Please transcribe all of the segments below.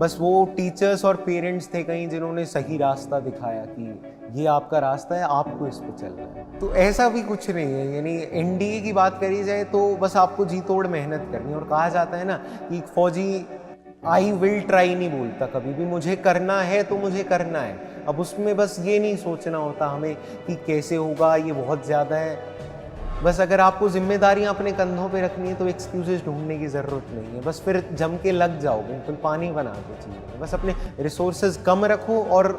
बस वो टीचर्स और पेरेंट्स थे कहीं जिन्होंने सही रास्ता दिखाया कि ये आपका रास्ता है, आपको इस पे चलना है। तो ऐसा भी कुछ नहीं है, यानी एनडीए की बात करी जाए तो बस आपको जी तोड़ मेहनत करनी है। और कहा जाता है ना कि एक फौजी आई विल ट्राई नहीं बोलता कभी भी, मुझे करना है तो मुझे करना है। अब उसमें बस ये नहीं सोचना होता हमें कि कैसे होगा, ये बहुत ज़्यादा है। बस अगर आपको जिम्मेदारियां अपने कंधों पे रखनी है तो एक्सक्यूजेस ढूंढने की ज़रूरत नहीं है, बस फिर जम के लग जाओ, बिल्कुल पानी बना दो चीज़ें। बस अपने रिसोर्सेज कम रखो और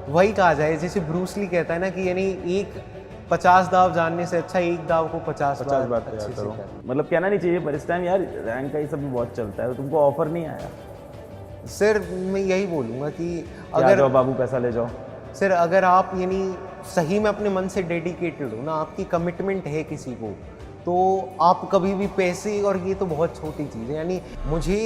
वही कहा जाए, जैसे ब्रूस ली कहता है ना कि यानी एक 50 दाव जानने से अच्छा एक दाव को 50 बार तैयार अच्छे से करो। करना। मतलब कहना नहीं चाहिए पर इस टाइम यार रैंक का ये सब भी बहुत चलता है, तो तुमको ऑफर नहीं आया? सर मैं यही बोलूँगा कि अगर अगर जाओ बाबू पैसा ले जाओ। सर अगर आप यानी सही में अपने मन से डेडिकेटेड हो ना, आपकी कमिटमेंट है किसी को, तो आप कभी भी पैसे, और ये तो बहुत छोटी चीज़ है, यानी मुझे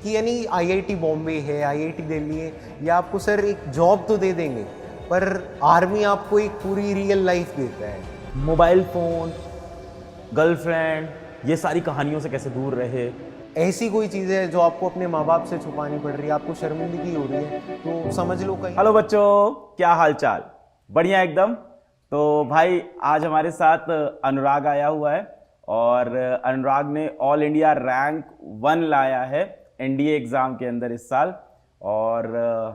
कि यानी आईआईटी बॉम्बे है, आईआईटी दिल्ली है, या आपको सर एक जॉब तो दे देंगे, पर आर्मी आपको एक पूरी रियल लाइफ देता है। मोबाइल फ़ोन, गर्लफ्रेंड, ये सारी कहानियों से कैसे दूर रहे? ऐसी कोई चीज़ है जो आपको अपने माँ बाप से छुपानी पड़ रही है, आपको शर्मिंदगी हो रही है, तो समझ लो कहीं। हेलो बच्चों, क्या हाल चाल? बढ़िया एकदम। तो भाई आज हमारे साथ अनुराग आया हुआ है और अनुराग ने ऑल इंडिया रैंक 1 लाया है एनडीए एग्ज़ाम के अंदर इस साल। और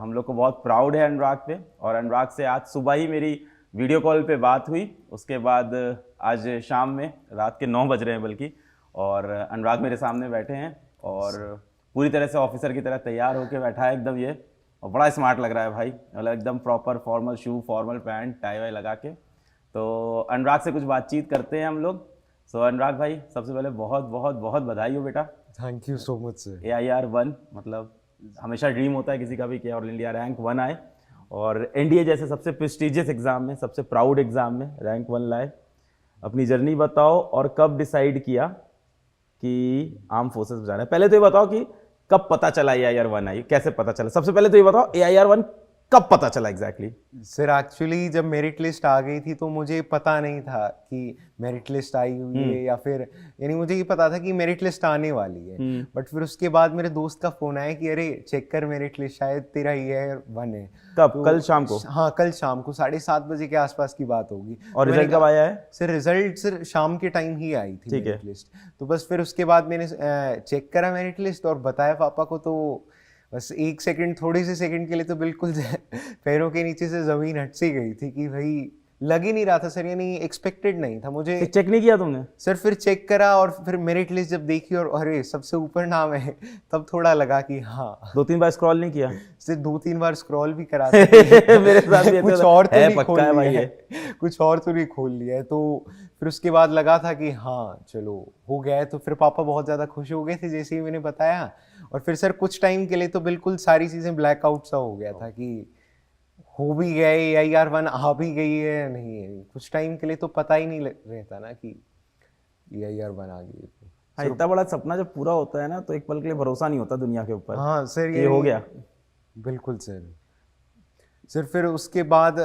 हम लोग को बहुत प्राउड है अनुराग पे। और अनुराग से आज सुबह ही मेरी वीडियो कॉल पे बात हुई, उसके बाद आज शाम में रात के 9 बज रहे हैं बल्कि, और अनुराग मेरे सामने बैठे हैं और पूरी तरह से ऑफिसर की तरह तैयार होकर बैठा है एकदम ये, और बड़ा स्मार्ट लग रहा है भाई, मतलब एकदम प्रॉपर फॉर्मल शू, फॉर्मल पैंट, टाई वाई लगा के। तो अनुराग से कुछ बातचीत करते हैं हम लोग। सो अनुराग भाई, सबसे पहले बहुत बहुत बहुत बधाई हो बेटा। Thank you so much sir. AIR 1, मतलब हमेशा ड्रीम होता है किसी का भी कि ऑल इंडिया रैंक 1 आए, और एनडीए जैसे सबसे प्रेस्टिजियस एग्जाम में, सबसे प्राउड एग्जाम में रैंक 1 लाए। अपनी जर्नी बताओ और कब डिसाइड किया कि आर्म फोर्सेस में जाना है? पहले तो ये बताओ कि कब पता चला AIR 1 आई, कैसे पता चला? सबसे पहले तो ये बताओ AIR 1 कब पता चला एग्जैक्टली? सर एक्चुअली जब मेरिट लिस्ट आ गई थी तो मुझे पता नहीं था कि मेरिट लिस्ट आई हुई है, या फिर यानी मुझे ये पता था कि मेरिट लिस्ट आने वाली है। बट फिर उसके बाद मेरे दोस्त का फोन आया कि अरे चेक कर मेरिट लिस्ट, शायद तेरा AIR 1 है। कब? तो कल शाम को? हाँ, कल शाम को 7:30 बजे के आसपास की बात होगी। और तो रिजल्ट कब आया है? सर रिजल्ट सर शाम के टाइम ही आई थी ठीक है। Merit list. तो बस फिर उसके बाद मैंने चेक करा मेरिट लिस्ट और बताया पापा को, तो बस एक सेकंड, थोड़े से सेकंड के लिए तो बिल्कुल पैरों के नीचे से जमीन हट सी गई थी कि भाई लग ही नहीं रहा था सर, यानी एक्सपेक्टेड नहीं था मुझे। फिर चेक नहीं किया तुमने? सर फिर चेक करा और फिर मेरिट लिस्ट जब देखी और अरे सबसे ऊपर नाम है, तब थोड़ा लगा कि हाँ। 2-3 बार स्क्रॉल नहीं किया? सिर्फ 2-3 बार स्क्रॉल भी करा मेरे साथ भी कुछ और तो है, नहीं पक्का खोल है भाई लिया ये। है, कुछ और तो नहीं खोल लिया है। तो फिर उसके बाद लगा था कि हाँ चलो हो गया है। तो फिर पापा बहुत ज़्यादा खुश हो गए थे जैसे ही मैंने बताया। और फिर सर कुछ टाइम के लिए तो बिल्कुल सारी चीज़ें ब्लैकआउट सा हो गया था कि हो भी गया है, AIR 1 आ भी गई है या नहीं है। कुछ टाइम के लिए तो पता ही नहीं रहता ना कि AIR 1 आ गई है। हाँ, इतना बड़ा सपना जब पूरा होता है ना तो एक पल के लिए भरोसा नहीं होता दुनिया के ऊपर। हाँ सर ये हो गया। बिल्कुल सर फिर उसके बाद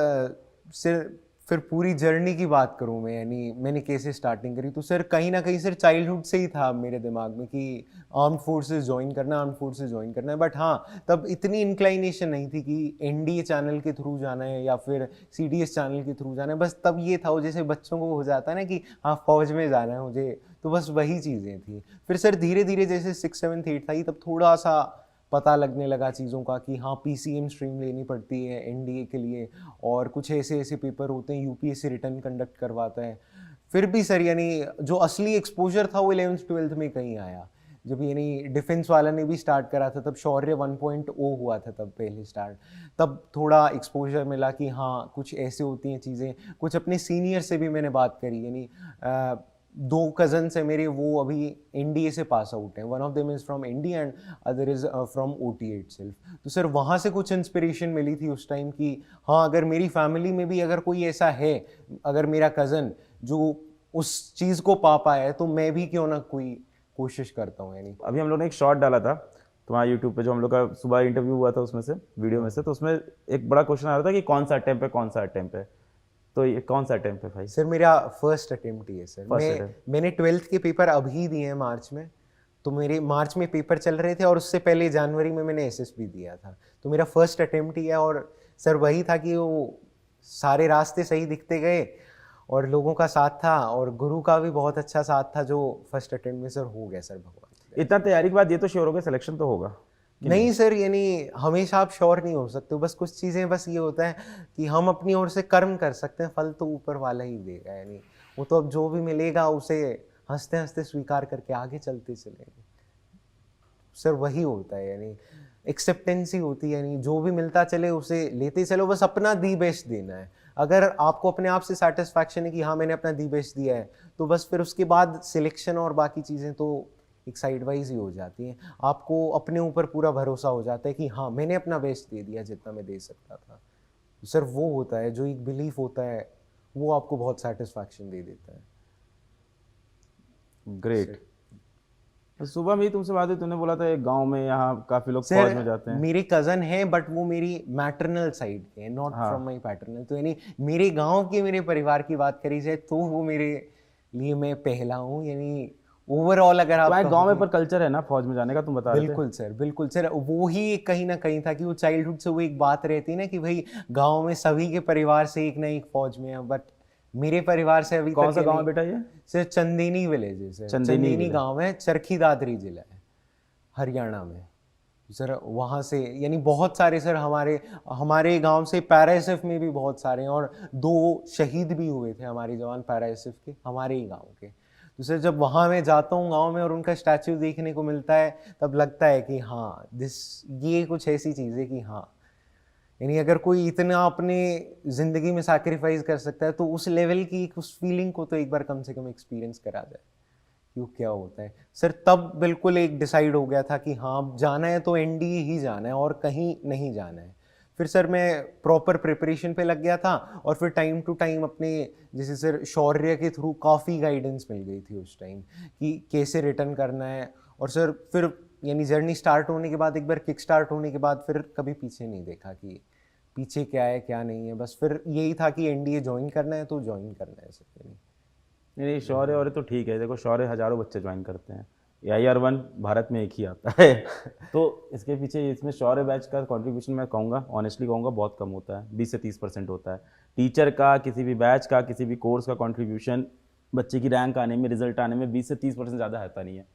फिर पूरी जर्नी की बात करूं मैं, यानी मैंने कैसे स्टार्टिंग करी, तो सर कहीं ना कहीं सर चाइल्डहुड से ही था मेरे दिमाग में कि आर्म्ड फोर्सेस ज्वाइन करना है। बट हाँ, तब इतनी इंक्लाइनेशन नहीं थी कि एनडीए चैनल के थ्रू जाना है या फिर CDS चैनल के थ्रू जाना है। बस तब ये था, वो जैसे बच्चों को हो जाता है ना कि हाँ फौज में जाना है मुझे, तो बस वही चीज़ें थी। फिर सर धीरे धीरे जैसे 6, 7, 8 था ही, तब थोड़ा सा पता लगने लगा चीज़ों का कि हाँ PCM स्ट्रीम लेनी पड़ती है एनडीए के लिए, और कुछ ऐसे ऐसे पेपर होते हैं, यूपीएससी रिटर्न कंडक्ट करवाता है। फिर भी सर यानी जो असली एक्सपोजर था वो 11th 12th में कहीं आया, जब यानी डिफेंस वाला ने भी स्टार्ट करा था, तब शौर्य 1.0 हुआ था तब पहले स्टार्ट। तब थोड़ा एक्सपोजर मिला कि हाँ कुछ ऐसे होती हैं चीज़ें। कुछ अपने सीनियर से भी मैंने बात करी, यानी 2 कजन्स है मेरे, वो अभी एनडीए से पास आउट हैं। One of them is from NDA and other is from OTA itself. तो सर वहाँ से कुछ इंस्पिरेशन मिली थी उस टाइम कि हाँ अगर मेरी फैमिली में भी अगर कोई ऐसा है, अगर मेरा कज़न जो उस चीज़ को पा पाया है, तो मैं भी क्यों ना कोई कोशिश करता हूँ। यानी अभी हम लोग ने एक शॉर्ट डाला था तुम्हारा यूट्यूब पे, जो हम लोग का सुबह इंटरव्यू हुआ था उसमें से, वीडियो में से, तो उसमें एक बड़ा क्वेश्चन आ रहा था कि कौन सा अटेम्प्ट है। तो ये कौन सा अटेम्प्ट है भाई? सर मेरा फर्स्ट अटेम्प्ट ही है सर। मैंने 12th के पेपर अभी दिए हैं मार्च में, तो मेरे मार्च में पेपर चल रहे थे और उससे पहले जनवरी में मैंने एसएसबी दिया था। तो मेरा फर्स्ट अटेम्प्ट ही है और सर वही था कि वो सारे रास्ते सही दिखते गए और लोगों का साथ था और गुरु का भी बहुत अच्छा साथ था जो फर्स्ट अटेम्प्ट में सर हो गया सर भगवान से। इतना तैयारी के बाद ये तो श्योर हो गया सिलेक्शन तो होगा कि नहीं सर, यानी हमेशा आप श्योर नहीं हो सकते हो, बस कुछ चीज़ें बस ये होता है कि हम अपनी ओर से कर्म कर सकते हैं, फल तो ऊपर वाला ही देगा। यानी वो तो अब जो भी मिलेगा उसे हंसते हंसते स्वीकार करके आगे चलते चलेंगे सर, वही होता है। यानी एक्सेप्टेंस ही होती है, यानी जो भी मिलता चले उसे लेते चलो, बस अपना दी बेस्ट देना है। अगर आपको अपने आप से सेटिस्फैक्शन है कि हाँ मैंने अपना दी बेस्ट दिया है, तो बस फिर उसके बाद सिलेक्शन और बाकी चीज़ें तो एक साइड वाइज ही हो जाती हैं। आपको अपने ऊपर पूरा भरोसा हो जाता है कि हाँ मैंने अपना बेस्ट दे दिया जितना मैं दे सकता था। तो सर वो होता है जो एक बिलीफ होता है, वो आपको बहुत सेटिस्फैक्शन दे देता है। ग्रेट। सुबह में ही तुमसे बात हुई, तूने बोला था एक गांव में यहाँ काफी लोग फौज में जाते हैं। मेरे कजन है बट वो मेरी मैटरनल साइड के हैं, नॉट फ्रॉम माय पैटर्नल। तो यानी मेरे गांव के मेरे परिवार की बात करी जाए तो वो मेरे लिए मैं पहला हूँ। यानी ओवरऑल अगर आप गांव में पर कल्चर है ना फौज में जाने का, तुम बता रहे थे। बिल्कुल सर, बिल्कुल सर, वो ही कहीं ना कहीं था कि वो चाइल्डहुड से वो एक बात रहती है ना कि भाई गांव में सभी के परिवार से एक ना एक फौज में है, बट मेरे परिवार से अभी कौन तक सा गांव है बेटा ये? सर चंदेनी विलेज है सर, चंदेनी गांव है, चरखी दादरी जिला है हरियाणा में सर। वहाँ से यानी बहुत सारे सर हमारे गांव से पैराएसएफ में भी बहुत सारे हैं और 2 शहीद भी हुए थे हमारे जवान पैराएसएफ के, हमारे ही गांव के। तो सर जब वहाँ मैं जाता हूँ गांव में और उनका स्टैच्यू देखने को मिलता है, तब लगता है कि हाँ ये कुछ ऐसी चीज़ है कि हाँ, यानी अगर कोई इतना अपने ज़िंदगी में सैक्रिफाइस कर सकता है तो उस लेवल की उस फीलिंग को तो एक बार कम से कम एक्सपीरियंस करा जाए क्यों क्या होता है सर। तब बिल्कुल एक डिसाइड हो गया था कि हाँ जाना है तो एनडीए ही जाना है और कहीं नहीं जाना है। फिर सर मैं प्रॉपर प्रिपरेशन पे लग गया था और फिर टाइम टू टाइम अपने जैसे सर शौर्य के थ्रू काफ़ी गाइडेंस मिल गई थी उस टाइम कि कैसे रिटर्न करना है। और सर फिर यानी जर्नी स्टार्ट होने के बाद, एक बार किक स्टार्ट होने के बाद फिर कभी पीछे नहीं देखा कि पीछे क्या है क्या नहीं है, बस फिर यही था कि एनडीए ज्वाइन करना है तो ज्वाइन करना है सर। नहीं शौर्य और तो ठीक है, देखो शौर्य हजारों बच्चे ज्वाइन करते हैं, AIR-1 भारत में एक ही आता है तो इसके पीछे इसमें शौर्य बैच का कंट्रीब्यूशन मैं कहूँगा, ऑनेस्टली कहूँगा, बहुत कम होता है, 20 से 30% होता है। टीचर का, किसी भी बैच का, किसी भी कोर्स का कंट्रीब्यूशन बच्चे की रैंक आने में, रिजल्ट आने में 20 से 30% ज़्यादा आता नहीं है।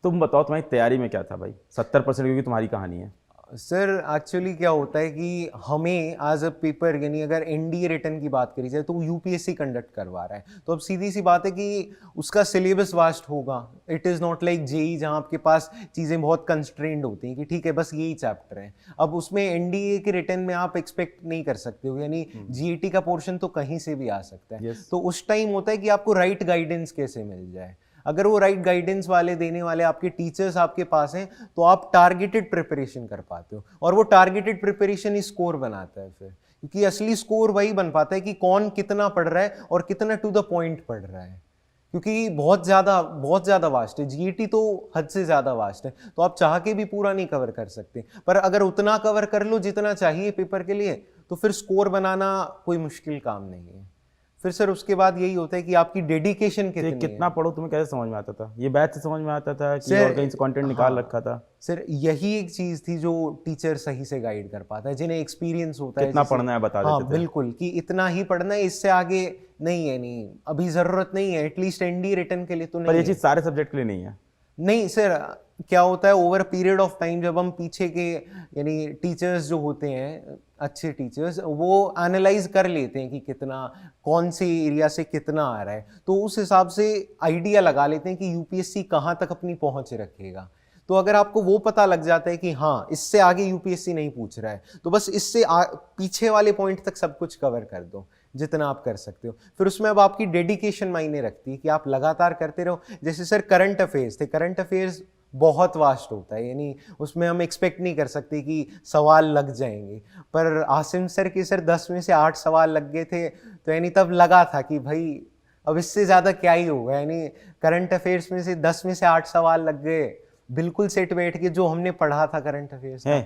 तुम बताओ तुम्हारी तैयारी में क्या था भाई? 70% क्योंकि तुम्हारी कहानी है। सर एक्चुअली क्या होता है कि हमें आज अ पेपर यानी अगर एनडीए रिटर्न की बात करी जाए तो यूपीएससी कंडक्ट करवा रहा है, तो अब सीधी सी बात है कि उसका सिलेबस वास्ट होगा। It is not like JEE जहाँ आपके पास चीज़ें बहुत कंस्ट्रेंड होती हैं कि ठीक है बस यही चैप्टर है। अब उसमें एनडीए के रिटर्न में आप एक्सपेक्ट नहीं कर सकते हो, यानी जीईटी का पोर्शन तो कहीं से भी आ सकता है। तो उस टाइम होता है कि आपको राइट गाइडेंस कैसे मिल जाए। अगर वो राइट गाइडेंस वाले देने वाले आपके टीचर्स आपके पास हैं तो आप टारगेटेड प्रिपरेशन कर पाते हो, और वो टारगेटेड प्रिपरेशन ही स्कोर बनाता है फिर, क्योंकि असली स्कोर वही बन पाता है कि कौन कितना पढ़ रहा है और कितना टू द पॉइंट पढ़ रहा है, क्योंकि बहुत ज़्यादा वास्ट है। जीईटी तो हद से ज़्यादा वास्ट है, तो आप चाह के भी पूरा नहीं कवर कर सकते, पर अगर उतना कवर कर लो जितना चाहिए पेपर के लिए तो फिर स्कोर बनाना कोई मुश्किल काम नहीं है। फिर सर उसके बाद यही होता है कि आपकी डेडिकेशन कितना पढ़ो तुम्हें कैसे समझ में आता था? ये बैच से समझ में आता था कि और कहीं से कंटेंट निकाल रखा था? सर यही एक चीज थी जो टीचर सही से गाइड कर पाता है, जिन्हें एक्सपीरियंस होता है कितना पढ़ना है बता देते थे। बिल्कुल कि इतना ही पढ़ना है, इससे आगे नहीं है, नहीं अभी जरूरत नहीं है, एटलीस्ट एनडीए रिटर्न के लिए तो नहीं। पर ये चीज सारे सब्जेक्ट के लिए नहीं है। नहीं सर, क्या होता है ओवर पीरियड ऑफ टाइम जब हम पीछे के यानी टीचर्स जो होते हैं अच्छे टीचर्स, वो एनालाइज कर लेते हैं कि कितना कौन से एरिया से कितना आ रहा है, तो उस हिसाब से आइडिया लगा लेते हैं कि यूपीएससी कहाँ तक अपनी पहुंच रखेगा। तो अगर आपको वो पता लग जाता है कि हाँ इससे आगे यूपीएससी नहीं पूछ रहा है, तो बस इससे पीछे वाले पॉइंट तक सब कुछ कवर कर दो जितना आप कर सकते हो। फिर उसमें अब आपकी डेडिकेशन मायने रखती है कि आप लगातार करते रहो। जैसे सर करंट अफेयर्स थे, करंट अफेयर्स बहुत वास्ट होता है, यानी उसमें हम एक्सपेक्ट नहीं कर सकते कि सवाल लग जाएंगे, पर आसिम सर के सर 10 में से 8 सवाल लग गए थे, तो यानी तब लगा था कि भाई अब इससे ज़्यादा क्या ही होगा। यानी करंट अफेयर्स में से 10 में से 8 सवाल लग गए, बिल्कुल सेट बैठ के जो हमने पढ़ा था करंट अफेयर्स है।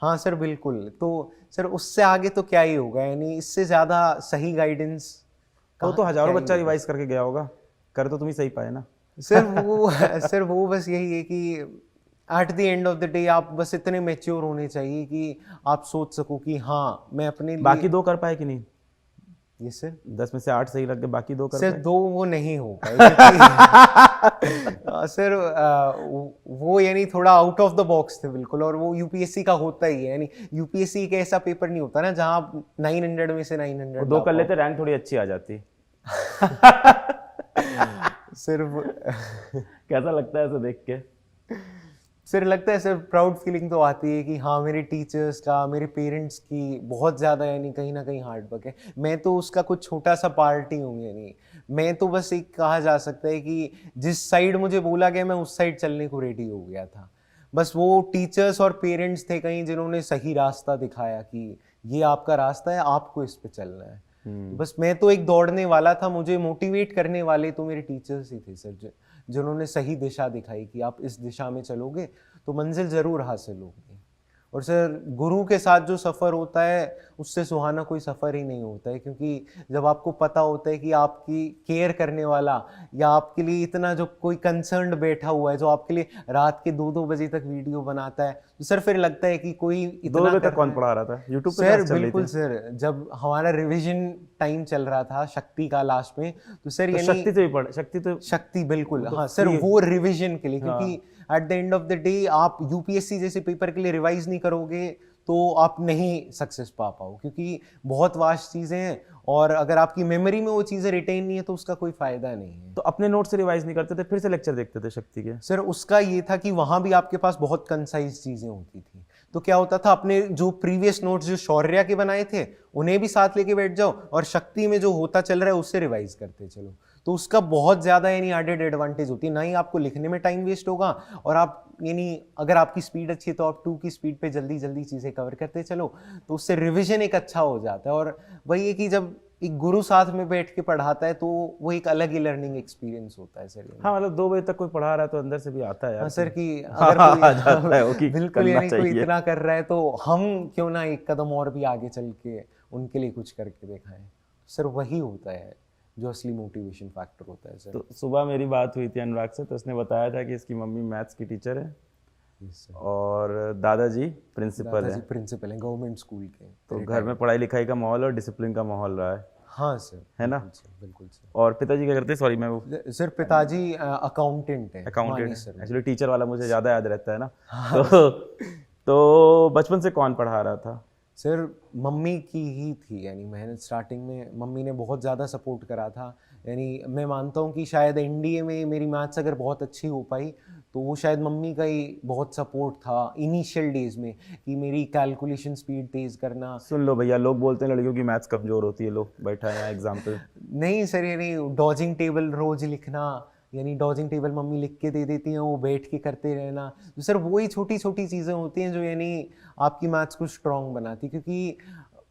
हाँ सर बिल्कुल, तो सर उससे आगे तो क्या ही होगा, यानी इससे ज़्यादा सही गाइडेंस तो हजारों बच्चा रिवाइज करके गया होगा, कर तो तुम ही सही पाए ना। सर वो बस यही है कि at the end of the day आप बस इतने मेच्योर होने चाहिए कि आप सोच सको कि हाँ मैं अपने लिए। बाकी 2 कर पाए कि नहीं? ये सर 10 में से 8 सही लग गए, बाकी 2 कर सर पाए? 2 वो नहीं हो पाए क्योंकि सर वो यानी थोड़ा आउट ऑफ द बॉक्स थे बिल्कुल, और वो यूपीएससी का होता ही है, यानी यूपीएससी एक ऐसा पेपर नहीं होता ना जहाँ आप 900 में से 900 2 कर लेते रैंक थोड़ी अच्छी आ जाती। सिर्फ कैसा लगता है ऐसा देख के? सर लगता है सर प्राउड फीलिंग तो आती है कि हाँ मेरे टीचर्स का, मेरे पेरेंट्स की बहुत ज़्यादा यानी कहीं ना कहीं हार्ड वर्क है। मैं तो उसका कुछ छोटा सा पार्ट ही हूँ, यानी मैं तो बस एक कहा जा सकता है कि जिस साइड मुझे बोला गया मैं उस साइड चलने को रेडी हो गया था। बस वो टीचर्स और पेरेंट्स थे कहीं जिन्होंने सही रास्ता दिखाया कि ये आपका रास्ता है, आपको इस पे चलना है। तो बस मैं तो एक दौड़ने वाला था, मुझे मोटिवेट करने वाले तो मेरे टीचर्स ही थे सर, जिन्होंने सही दिशा दिखाई कि आप इस दिशा में चलोगे तो मंजिल ज़रूर हासिल होगी। और सर गुरु के साथ जो सफ़र होता है उससे सुहाना कोई सफ़र ही नहीं होता है, क्योंकि जब आपको पता होता है कि आपकी केयर करने वाला या आपके लिए इतना जो कोई कंसर्न्ड बैठा हुआ है, जो आपके लिए रात के 2-2 बजे तक वीडियो बनाता है, तो सर फिर लगता है कि कोई 2 इतना बजे कर तक कौन रहा है। पढ़ा रहा था? यूट्यूब पे सर क्लास चल रही बिल्कुल थी? सर, जब हमारा रिवीजन टाइम चल रहा था शक्ति का लास्ट में, तो सर तो यानी शक्ति से भी पढ़, शक्ति तो शक्ति बिल्कुल, तो हाँ सर free- वो रिवीजन के लिए, हाँ। क्योंकि at the end of the day आप यूपीएससी जैसे पेपर के लिए रिवाइज नहीं करोगे तो आप नहीं सक्सेस पा पाओ, क्योंकि बहुत वास्ट चीज़ें हैं और अगर आपकी मेमोरी में वो चीज़ें रिटेन नहीं है तो उसका कोई फ़ायदा नहीं है। तो अपने नोट से रिवाइज नहीं करते थे, फिर से लेक्चर देखते थे शक्ति के? सर उसका ये था कि वहाँ भी आपके पास बहुत कंसाइज चीज़ें होती थी, तो क्या होता था अपने जो प्रीवियस नोट्स जो शौर्या के बनाए थे उन्हें भी साथ लेके बैठ जाओ और शक्ति में जो होता चल रहा है उससे रिवाइज करते चलो, तो उसका बहुत ज़्यादा यानी एडेड एडवांटेज होती है। ना ही आपको लिखने में टाइम वेस्ट होगा और आप यानी अगर आपकी स्पीड अच्छी है तो आप 2 की स्पीड पे जल्दी जल्दी चीज़ें कवर करते चलो, तो उससे रिविजन एक अच्छा हो जाता है। और वही है कि जब एक गुरु साथ में बैठ के पढ़ाता है तो वो एक अलग ही लर्निंग एक्सपीरियंस होता है सर। हाँ, मतलब 2 बजे तक कोई पढ़ा रहा है तो अंदर से भी आता है यार। हाँ सर कि हाँ, अगर हाँ, कोई आ जाता है वो कि बिल्कुल करना यानी कोई चाहिए। इतना कर रहा है तो हम क्यों ना एक कदम और भी आगे चल के उनके लिए कुछ करके दिखाएं। सर वही होता है जो असली मोटिवेशन फैक्टर होता है सर। तो सुबह मेरी बात हुई थी अनुराग से, तो उसने बताया था कि इसकी मम्मी मैथ्स की टीचर है Yes, sir। और दादाजी प्रिंसिपल दादाजी है। प्रिंसिपल हैं गवर्नमेंट स्कूल के। तो घर में पढ़ाई लिखाई का माहौल और डिसिप्लिन का माहौल रहा है। हाँ सर, है ना? बिल्कुल सर, बिल्कुल सर। और पिताजी क्या करते हैं? सॉरी, मैं वो सर पिताजी अकाउंटेंट है। अकाउंटेंट सर एक्चुअली टीचर वाला मुझे ज़्यादा याद रहता है ना। तो बचपन से कौन पढ़ा रहा था? सर मम्मी की ही थी, यानी मैंने स्टार्टिंग में मम्मी ने बहुत ज़्यादा सपोर्ट करा था। यानी मैं मानता हूँ कि शायद एनडीए में मेरी मैथ्स अगर बहुत अच्छी हो पाई तो वो शायद मम्मी का ही बहुत सपोर्ट था इनिशियल डेज में, कि मेरी कैलकुलेशन स्पीड तेज़ करना। सुन लो भैया, लोग बोलते हैं लड़कियों की मैथ्स कमजोर होती है। लो बैठा है यहाँ एग्जाम्पल। नहीं सर, यानी डॉजिंग टेबल रोज लिखना, यानी डॉजिंग टेबल मम्मी लिख के दे देती हैं, वो बैठ के करते रहना। तो सर वही छोटी छोटी चीज़ें होती हैं जो यानी आपकी मैथ्स को स्ट्रॉन्ग बनाती, क्योंकि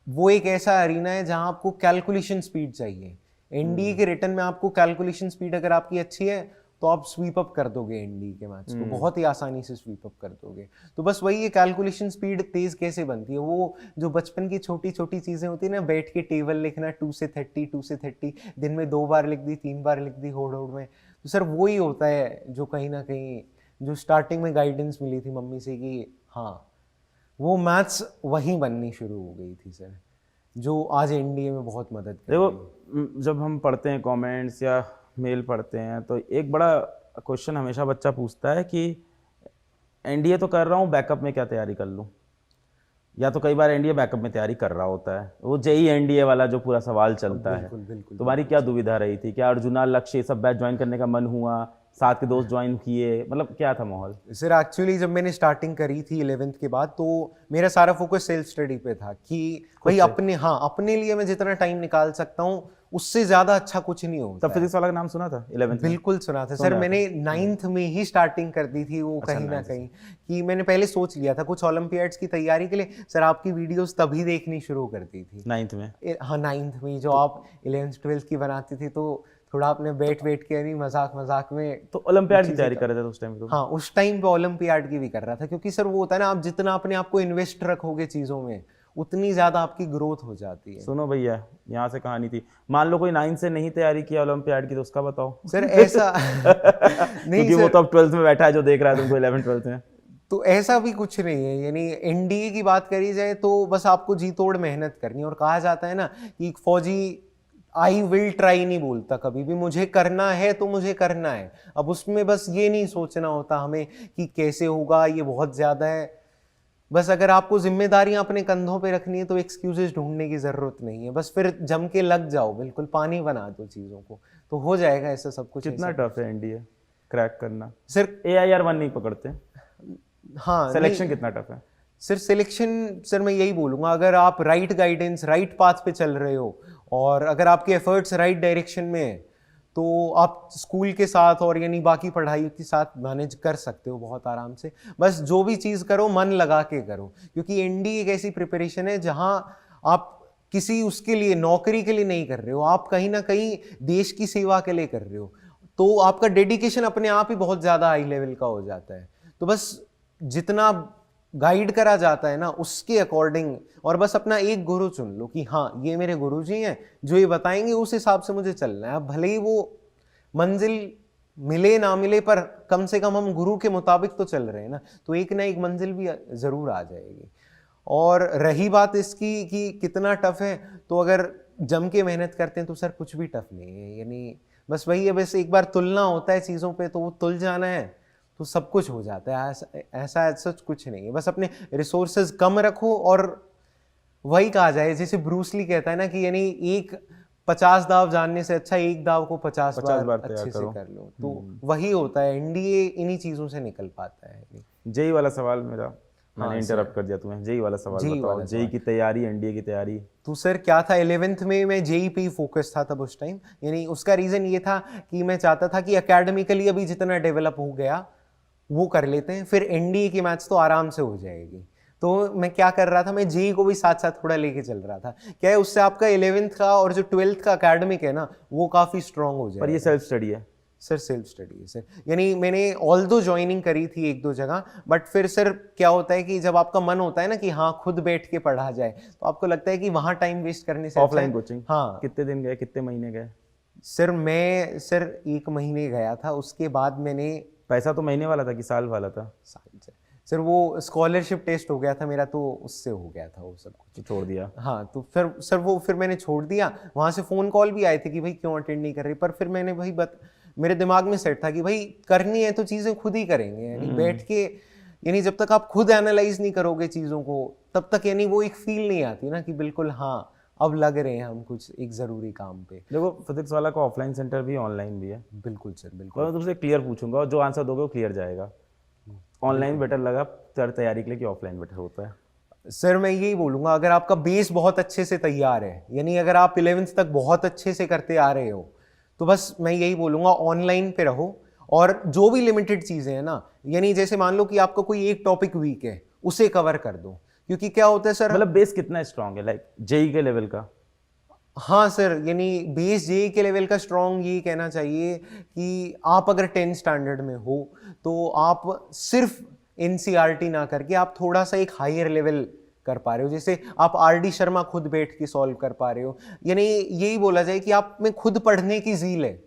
वो एक ऐसा अरीना है जहाँ आपको कैलकुलेशन स्पीड चाहिए। एनडीए के रिटर्न में आपको कैलकुलेशन स्पीड अगर आपकी अच्छी है तो आप स्वीप अप कर दोगे एनडीए के मैथ्स को, बहुत ही आसानी से स्वीप अप कर दोगे। तो बस वही है, कैलकुलेशन स्पीड तेज कैसे बनती है, वो जो बचपन की छोटी छोटी चीज़ें होती है ना, बैठ के टेबल लिखना 2 से 30 2 से 30, दिन में 2 बार लिख दी 3 बार लिख दी होड़ होड़ में। तो सर वो ही होता है जो कहीं ना कहीं जो स्टार्टिंग में गाइडेंस मिली थी मम्मी से कि हाँ वो मैथ्स वहीं बननी शुरू हो गई थी सर, जो आज एनडीए में बहुत मदद कर रही है। देखो, जब हम पढ़ते हैं कमेंट्स या मेल पढ़ते हैं तो एक बड़ा क्वेश्चन हमेशा बच्चा पूछता है कि एनडीए तो कर रहा हूँ, बैकअप में क्या तैयारी कर लूँ? या तो कई बार एनडीए बैकअप में तैयारी कर रहा होता है, वो जेई एनडीए वाला जो पूरा सवाल चलता है। बिल्कुल तुम्हारी क्या दुविधा रही थी? क्या अर्जुना, लक्ष्य, ये सब बैच ज्वाइन करने का मन हुआ? साथ के दोस्त ज्वाइन किए? मतलब क्या था माहौल? सर एक्चुअली जब मैंने स्टार्टिंग करी थी 11th के बाद तो मेरा सारा फोकस सेल्फ स्टडी पे था कि भाई अपने लिए मैं जितना टाइम निकाल सकता हूँ उससे ज़्यादा अच्छा कुछ नहीं होता। तब फिजिक्स वाला का नाम सुना था 11th में? बिल्कुल सुना था सर, मैंने 9th में ही स्टार्टिंग कर दी थी वो। कहीं ना कहीं कि मैंने पहले सोच लिया था कुछ ओलंपियाड्स की तैयारी के लिए। सर आपकी वीडियोस तभी देखनी शुरू कर दी थी 9th में? हाँ 9th में, जो आप 11th 12th की बनाती थी तो थोड़ा आपने बैठ के नहीं मजाक मजाक में तो ओलंपियाड की तैयारी कर रहे थे उस टाइम? हाँ उस टाइम पे ओलंपियाड की भी कर रहा था, क्योंकि सर वो होता है ना, आप जितना अपने आप को इन्वेस्ट रखोगे चीज़ों में उतनी ज़्यादा आपकी ग्रोथ हो जाती है। सुनो भैया, यहाँ से कहानी थी, मान लो कोई 9 से नहीं तैयारी किया ओलंपियाड की, तो उसका बताओ। सर ऐसा नहीं क्योंकि वो सर, तो अब 12th में बैठा है जो देख रहा है तुमको 11 12th में। तो ऐसा भी कुछ नहीं है। यानी एनडीए की बात करी जाए तो बस आपको जी तोड़ मेहनत करनी है। और कहा जाता है ना कि एक फौजी आई विल ट्राई नहीं बोलता कभी भी, मुझे करना है तो मुझे करना है। अब उसमें बस ये नहीं सोचना होता हमें कि कैसे होगा, ये बहुत ज़्यादा है। बस अगर आपको जिम्मेदारियां अपने कंधों पे रखनी है तो एक्सक्यूजेस ढूंढने की ज़रूरत नहीं है, बस फिर जम के लग जाओ, बिल्कुल पानी बना दो चीज़ों को, तो हो जाएगा ऐसा सब कुछ। कितना टफ है एनडीए क्रैक करना? सर AIR 1 नहीं पकड़ते? हाँ, सिलेक्शन कितना टफ है? सर सिलेक्शन, सर मैं यही बोलूँगा, अगर आप राइट गाइडेंस, राइट पाथ पे चल रहे हो और अगर आपके एफर्ट्स राइट डायरेक्शन में है तो आप स्कूल के साथ और यानी बाकी पढ़ाई के साथ मैनेज कर सकते हो बहुत आराम से। बस जो भी चीज़ करो मन लगा के करो, क्योंकि एनडी एक ऐसी प्रिपरेशन है जहाँ आप किसी उसके लिए, नौकरी के लिए नहीं कर रहे हो, आप कहीं ना कहीं देश की सेवा के लिए कर रहे हो। तो आपका डेडिकेशन अपने आप ही बहुत ज़्यादा हाई लेवल का हो जाता है। तो बस जितना गाइड करा जाता है ना उसके अकॉर्डिंग, और बस अपना एक गुरु चुन लो कि हाँ ये मेरे गुरु जी हैं, जो ये बताएंगे उस हिसाब से मुझे चलना है। अब भले ही वो मंजिल मिले ना मिले, पर कम से कम हम गुरु के मुताबिक तो चल रहे हैं ना, तो एक ना एक मंजिल भी ज़रूर आ जाएगी। और रही बात इसकी कि कितना टफ है, तो अगर जम के मेहनत करते हैं तो सर कुछ भी टफ नहीं है। यानी बस वही है, बस एक बार तुलना होता है चीज़ों पे, तो वो तुल जाना है तो सब कुछ हो जाता है। ऐसा सच कुछ नहीं है, बस अपने रिसोर्सेज कम रखो। और वही कहा जाए, जैसे ब्रूसली कहता है ना कि यानी एक 50 दाव जानने से अच्छा एक दाव को 50 बार अच्छे से कर लो। तो वही होता है, एनडीए इन्हीं चीज़ों से निकल पाता है। जेई वाला सवाल मेरा, मैंने इंटरप्ट कर दिया तुम्हें। जेई वाला सवाल बताओ, जेई की तैयारी, एनडीए की तैयारी। तो सर क्या था, 11th में मैं जेई पे ही फोकस था तब उस टाइम। यानी उसका रीज़न ये था कि मैं चाहता था कि एकेडमिकली अभी जितना डेवलप हो गया वो कर लेते हैं, फिर एनडीए की मैथ्स तो आराम से हो जाएगी। तो मैं क्या कर रहा था, मैं जेई को भी साथ साथ थोड़ा लेके चल रहा था। क्या है, उससे आपका 11th का और जो 12th का एकेडमिक है ना वो काफ़ी स्ट्रांग हो जाएगा। पर ये सेल्फ स्टडी है सर, सेल्फ स्टडी है सर। यानी मैंने ऑल दो ज्वाइनिंग करी थी एक दो जगह, बट फिर सर क्या होता है कि जब आपका मन होता है ना कि हाँ खुद बैठ के पढ़ा जाए, तो आपको लगता है कि वहाँ टाइम वेस्ट करने से ऑफलाइन कोचिंग। हाँ। कितने दिन गए, कितने महीने गए? मैं 1 महीने गया था, उसके बाद मैंने। पैसा तो महीने वाला था कि साल वाला था? साल से सर, वो स्कॉलरशिप टेस्ट हो गया था मेरा, तो उससे हो गया था वो सब कुछ। तो छोड़ दिया? हाँ, तो फिर मैंने छोड़ दिया। वहाँ से फ़ोन कॉल भी आए थे कि भाई क्यों अटेंड नहीं कर रही, पर फिर मैंने भाई मेरे दिमाग में सेट था कि भाई करनी है तो चीज़ें खुद ही करेंगे। यानी बैठ के, यानी जब तक आप खुद एनालाइज नहीं करोगे चीज़ों को तब तक यानी वो एक फील नहीं आती ना कि बिल्कुल हाँ अब लग रहे हैं हम कुछ एक ज़रूरी काम पे। देखो, फिजिक्स वाला का ऑफलाइन सेंटर भी ऑनलाइन भी है। बिल्कुल सर, बिल्कुल। मैं तुमसे क्लियर पूछूंगा और जो आंसर दोगे वो क्लियर जाएगा। ऑनलाइन बेटर लगा तैयारी के लिए कि ऑफलाइन बेटर होता है? सर मैं यही बोलूँगा, अगर आपका बेस बहुत अच्छे से तैयार है, यानी अगर आप 11th तक बहुत अच्छे से करते आ रहे हो, तो बस मैं यही बोलूँगा ऑनलाइन पे रहो। और जो भी लिमिटेड चीज़ें हैं ना, यानी जैसे मान लो कि आपका कोई एक टॉपिक वीक है, उसे कवर कर दो। क्योंकि क्या होता है सर, मतलब बेस कितना स्ट्रांग है, लाइक जेई के लेवल का? हाँ सर, यानी बेस जेई के लेवल का स्ट्रॉन्ग ये कहना चाहिए कि आप अगर 10 स्टैंडर्ड में हो तो आप सिर्फ एनसीईआरटी ना करके आप थोड़ा सा एक हायर लेवल कर पा रहे हो। जैसे आप आरडी शर्मा खुद बैठ के सॉल्व कर पा रहे हो, यानी यही बोला जाए कि आप में खुद पढ़ने की ज़ील है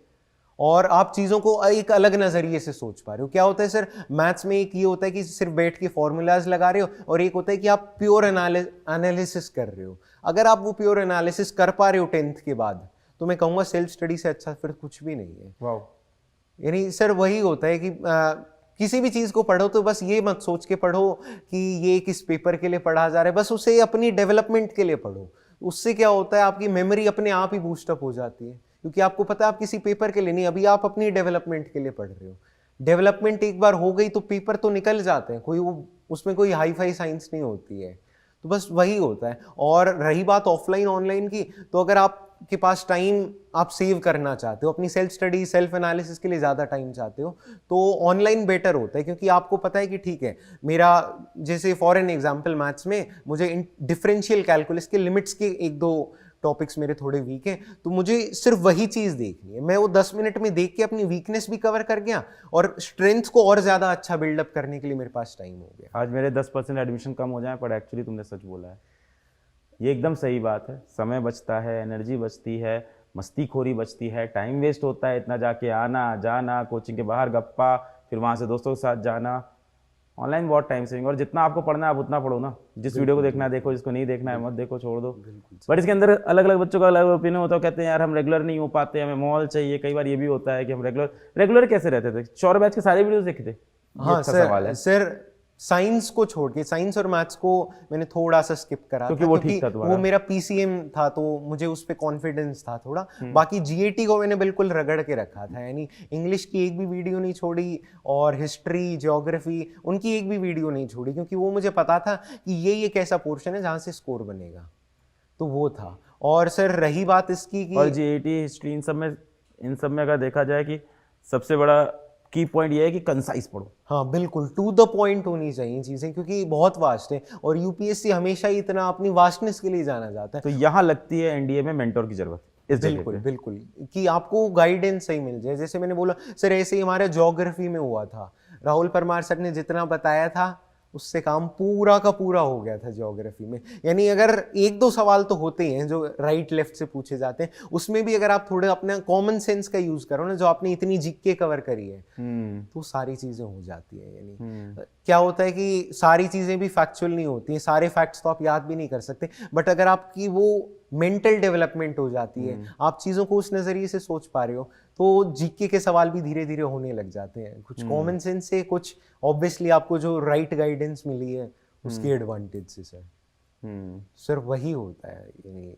और आप चीज़ों को एक अलग नज़रिए से सोच पा रहे हो। क्या होता है सर, मैथ्स में एक ये होता है कि सिर्फ बैठ के फॉर्मूलाज लगा रहे हो, और एक होता है कि आप प्योर एनालिसिस कर रहे हो। अगर आप वो प्योर एनालिसिस कर पा रहे हो 10th के बाद, तो मैं कहूँगा सेल्फ स्टडी से अच्छा फिर कुछ भी नहीं है। वाह। यानी सर वही होता है कि किसी भी चीज़ को पढ़ो तो बस ये मत सोच के पढ़ो कि ये किस पेपर के लिए पढ़ा जा रहा है, बस उसे अपनी डेवलपमेंट के लिए पढ़ो। उससे क्या होता है, आपकी मेमोरी अपने आप ही बूस्टअप हो जाती है, क्योंकि आपको पता है आप किसी पेपर के लिए नहीं, अभी आप अपनी डेवलपमेंट के लिए पढ़ रहे हो। डेवलपमेंट एक बार हो गई तो पेपर तो निकल जाते हैं, कोई वो उसमें कोई हाई फाई साइंस नहीं होती है। तो बस वही होता है। और रही बात ऑफलाइन ऑनलाइन की, तो अगर आपके पास टाइम आप सेव करना चाहते हो, अपनी सेल्फ स्टडी सेल्फ एनालिसिस के लिए ज़्यादा टाइम चाहते हो, तो ऑनलाइन बेटर होता है। क्योंकि आपको पता है कि ठीक है, मेरा जैसे फॉर एन एग्जांपल मैथ्स में मुझे डिफरेंशियल कैलकुलस के लिमिट्स के एक दो टॉपिक्स मेरे थोड़े वीक हैं, तो मुझे सिर्फ वही चीज़ देखनी है। मैं वो 10 मिनट में देख के अपनी वीकनेस भी कवर कर गया और स्ट्रेंथ को और ज़्यादा अच्छा बिल्डअप करने के लिए मेरे पास टाइम हो गया। आज मेरे 10% एडमिशन कम हो जाए, पर एक्चुअली तुमने सच बोला है। ये एकदम सही बात है। समय बचता है, एनर्जी बचती है, मस्तीखोरी बचती है, टाइम वेस्ट होता है इतना जाके आना जाना, कोचिंग के बाहर गप्पा, फिर वहाँ से दोस्तों के साथ जाना। ऑनलाइन बहुत टाइम सेविंग, और जितना आपको पढ़ना है आप उतना पढ़ो ना। जिस वीडियो को देखना है देखो, जिसको नहीं देखना है मत देखो, छोड़ दो। बट इसके अंदर अलग अलग बच्चों का अलग ओपिनियन होता है, कहते हैं यार हम रेगुलर नहीं हो पाते, हमें मॉल चाहिए। कई बार ये भी होता है कि हम रेगुलर कैसे रहते थे? शौर्य बैच के सारे वीडियोस देखे थे? ये हाँ अच्छा सवाल है, सर साइंस को छोड़ के, साइंस और मैथ्स को मैंने थोड़ा सा स्किप करा क्योंकि था, वो ठीक था तुम्हारा। वो मेरा पीसीएम था तो मुझे उस पे कॉन्फिडेंस था थोड़ा। बाकी जीएटी को मैंने बिल्कुल रगड़ के रखा था, यानी इंग्लिश की एक भी वीडियो नहीं छोड़ी, और हिस्ट्री ज्योग्राफी उनकी एक भी वीडियो नहीं छोड़ी, क्योंकि वो मुझे पता था कि ये एक ऐसा पोर्शन है जहाँ से स्कोर बनेगा, तो वो था। और सर रही बात इसकी कि और जीएटी हिस्ट्री इन सब में अगर देखा जाए कि सबसे बड़ा की पॉइंट ये है कि कंसाइज पढ़ो। हाँ बिल्कुल, टू द पॉइंट होनी चाहिए चीज़ें, क्योंकि बहुत वास्ट है और यूपीएससी हमेशा ही इतना अपनी वास्टनेस के लिए जाना जाता है। तो यहाँ लगती है एनडीए में मेंटोर की जरूरत इस जगह बिल्कुल पे। बिल्कुल, कि आपको गाइडेंस सही मिल जाए। जैसे मैंने बोला सर, ऐसे ही हमारे ज्योग्राफी में हुआ था, राहुल परमार सर ने जितना बताया था उससे काम पूरा का पूरा हो गया था ज्योग्राफी में। यानी अगर एक दो सवाल तो होते ही हैं जो राइट लेफ्ट से पूछे जाते हैं, उसमें भी अगर आप थोड़े अपना कॉमन सेंस का यूज करो ना, जो आपने इतनी जीके कवर करी है, तो सारी चीजें हो जाती है। यानी क्या होता है कि सारी चीजें भी फैक्चुअल नहीं होती हैं, सारे फैक्ट्स तो आप याद भी नहीं कर सकते, बट अगर आपकी वो मेंटल डेवलपमेंट हो जाती है, आप चीजों को उस नजरिए से सोच पा रहे हो, तो जीके के सवाल भी धीरे धीरे होने लग जाते हैं, कुछ कॉमन सेंस से, कुछ ऑब्वियसली आपको जो राइट गाइडेंस मिली है उसकी एडवांटेज से। सर वही होता है, यानी